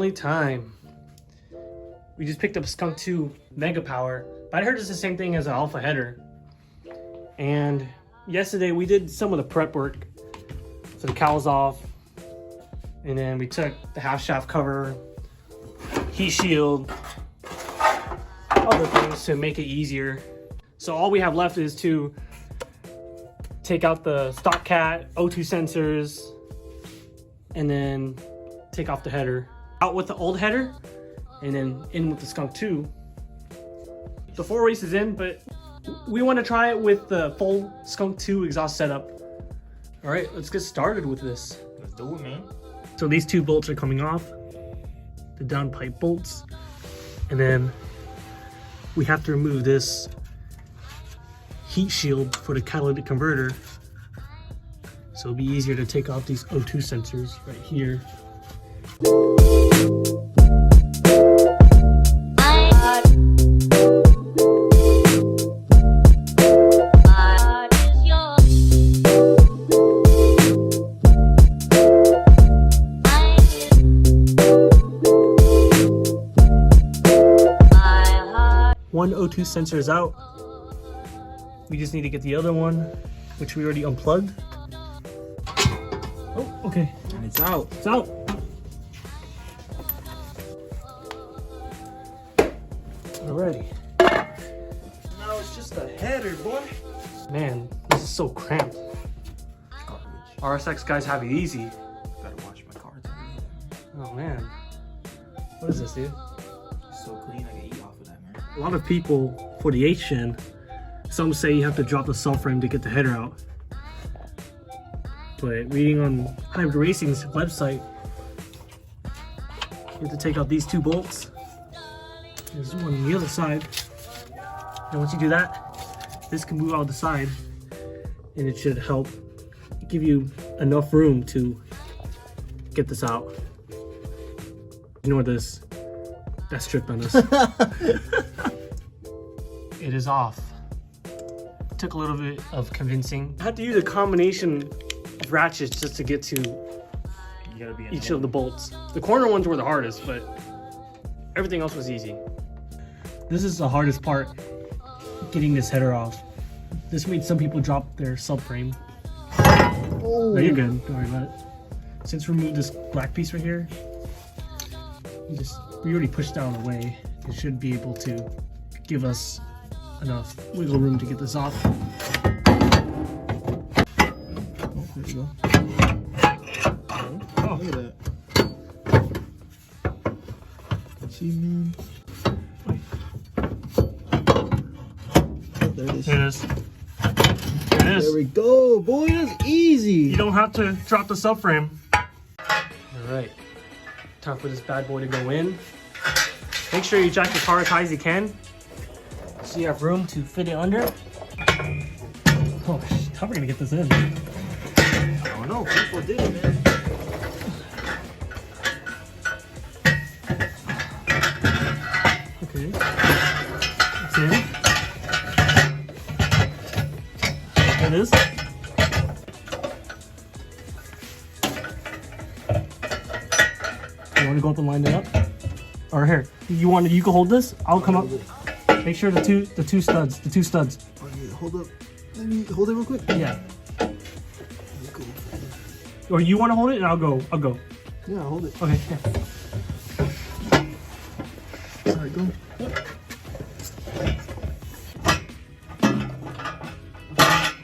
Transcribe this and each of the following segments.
finally time. We just picked up Skunk 2 Megapower, but I heard it's the same thing as an alpha header. And yesterday we did some of the prep work. So the cowl's off, and then we took the half shaft cover, heat shield, other things to make it easier. So all we have left is to take out the stock cat, O2 sensors, and then take off the header. Out with the old header, and then in with the Skunk 2. The 4 race is in, but we want to try it with the full Skunk 2 exhaust setup. All right, let's get started with this. Let's do it, man. So these 2 bolts are coming off, the downpipe bolts, and then we have to remove this heat shield for the catalytic converter. So it'll be easier to take off these O2 sensors right here. One O2 sensor is out. We just need to get the other one, which we already unplugged. Oh, okay. And it's out. It's out. Alrighty. Now it's just a header, boy. Man, this is so cramped. Garbage. RSX guys have it easy. Gotta wash my cards. Oh man. What is this, dude? It's so clean, I can eat off of that, man. A lot of people, for the 8th gen, some say you have to drop the subframe to get the header out. But reading on Hybrid Racing's website, you have to take out these 2 bolts. There's one on the other side. And once you do that, this can move out the side, and it should help give you enough room to get this out. Ignore this. That stripped on us. It is off. Took a little bit of convincing. I had to use a combination of ratchets just to get to each of the bolts. The corner ones were the hardest, but everything else was easy. This is the hardest part, getting this header off. This made some people drop their subframe. Oh. No, you're good, don't worry about it. Since we removed this black piece right here, we already pushed that out of the way. It should be able to give us enough wiggle room to get this off. Oh, there you go. Oh, look at that. Achievement. There it is. There it is. There it is. There we go, boy. That's easy. You don't have to drop the subframe. All right, time for this bad boy to go in. Make sure you jack your car as high as you can, so you have room to fit it under. Oh, how are we gonna get this in? I don't know. People did it, man. Okay, it's in. It is. You want to go up and line it up? Or here, you can hold this. I'll come up. Make sure the two studs. Okay, hold up. Let me hold it real quick. Yeah. Or you want to hold it, and I'll go. Yeah, hold it. Okay. Yeah. Alright, go.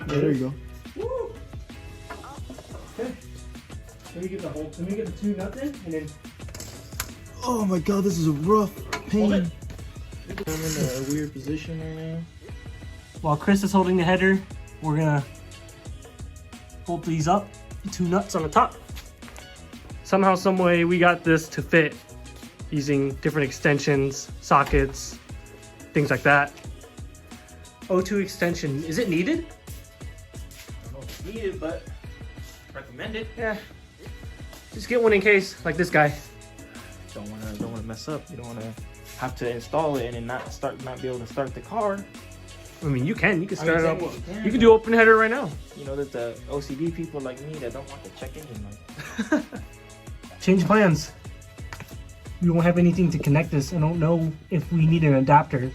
Yeah, there you go. Woo! Okay. Let me get the 2 nuts in, and then Oh my god, this is a rough pain. hold it. I'm in a weird position right now. While Chris is holding the header, we're gonna bolt these up. 2 nuts on the top. Somehow, some way, we got this to fit using different extensions, sockets, things like that. O2 extension, is it needed? I don't know if it's needed, but recommended. Yeah. Just get one in case, like this guy. Don't wanna mess up. You don't wanna have to install it and then not be able to start the car. I mean, you can start it up. You You can do open header right now. You know, there's the OCD people like me that don't want the check engine light. Change plans. we won't have anything to connect this. I don't know if we need an adapter.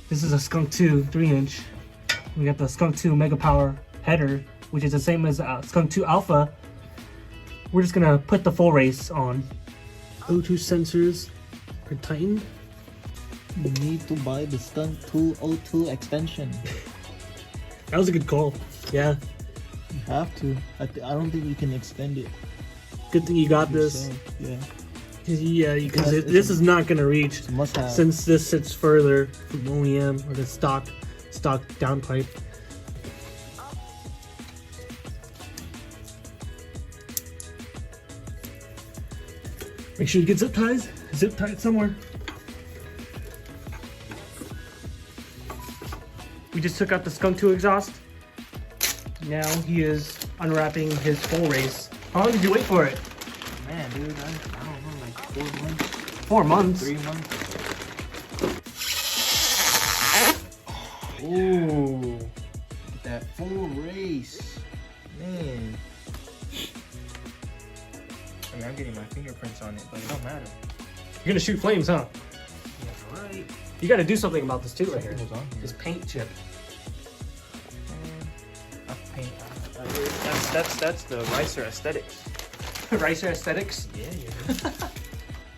This is a Skunk 2 3-inch. We got the Skunk 2 Megapower header, which is the same as Skunk 2 Alpha. We're just gonna put the full race on. O2 sensors are tightened. You need to buy the Skunk 2 O2 extension. That was a good call. Yeah. You have to. I don't think you can extend it. Good thing you got this. So, yeah. Yeah, because this is not gonna reach. It's a must-have. Since this sits further from OEM or the stock downpipe. Make sure you get zip tied somewhere. We just took out the Skunk 2 exhaust. Now he is unwrapping his full race. How long did you wait for it? Man, dude, I don't know, like 4 months. 4 months? 3 months. Ooh, that full race, man. I mean, I'm getting my fingerprints on it, but it don't matter. You're gonna shoot flames, huh? Yeah, right. You gotta do something about this too, right here. Something was on here. This paint chip. Paint. That's the Ricer aesthetics. Ricer aesthetics. Yeah.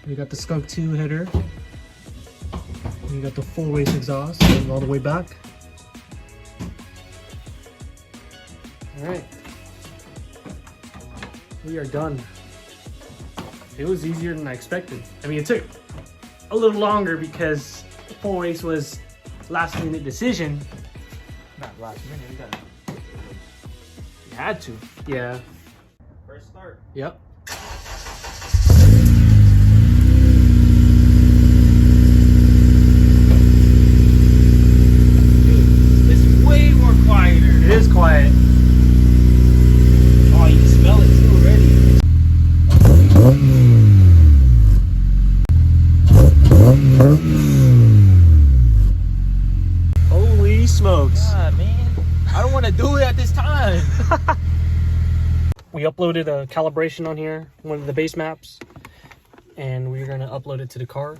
You got the Skunk 2 header. You got the full race exhaust going all the way back. All right, we are done. It was easier than I expected. I mean, it took a little longer because the full race was last minute decision. Not last minute. You had to. Yeah. First start. Yep. It's way more quieter. It is quiet. Oh, you can smell it too already. Holy smokes. God, man. I don't want to do it at this time. We uploaded a calibration on here, one of the base maps, and we're gonna upload it to the car.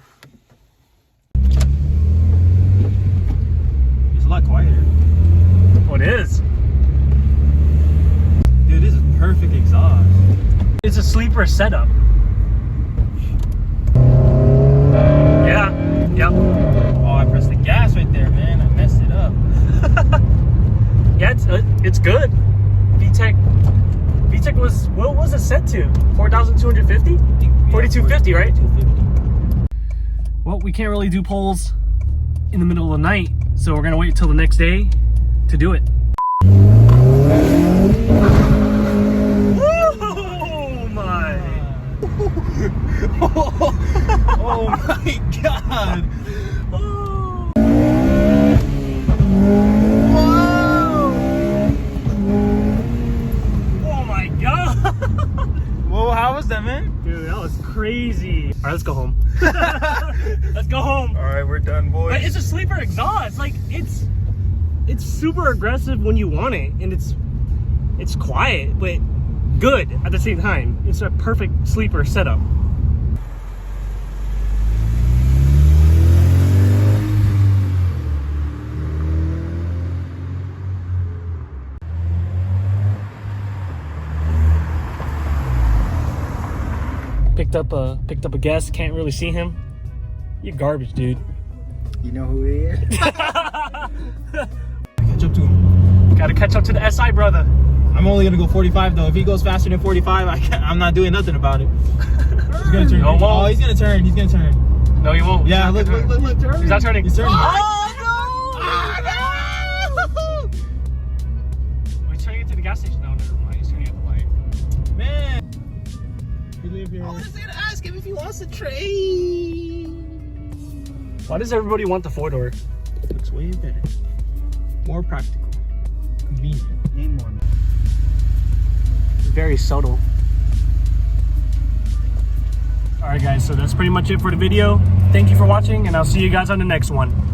It's a lot quieter. Oh, it is. Dude, this is perfect exhaust. It's a sleeper setup. Yeah. Yep. Oh, I pressed the gas right there, man. I messed it up. Yeah, it's good. VTEC was, what was it set to? 4,250? 4,250, right? 4,250. Well, we can't really do polls in the middle of the night, so we're gonna wait till the next day to do it. Oh my! Oh my god! Oh my god! Whoa, how was that, man? Dude, that was crazy. All right, let's go home. Let's go home. All right, we're done, boys. But it's a sleeper exhaust. Like it's super aggressive when you want it, and it's quiet but good at the same time. It's a perfect sleeper setup. Picked up a guest. Can't really see him. You're garbage, dude. You know who he is? Catch up to him. Gotta catch up to the SI brother. I'm only gonna go 45 though. If he goes faster than 45, I'm not doing nothing about it. He's gonna turn. No, oh, he's gonna turn. He's gonna turn. No, he won't. Yeah, look, turn. He's not turning. He's turning. Oh no! He's turning it to the gas station. No, never mind. He's turning at the light. Man. You live here. I was gonna ask him if he wants to trade. Why does everybody want the 4-door? Looks way better. More practical. Convenient. Name one. Very subtle. Alright guys, so that's pretty much it for the video. Thank you for watching, and I'll see you guys on the next one.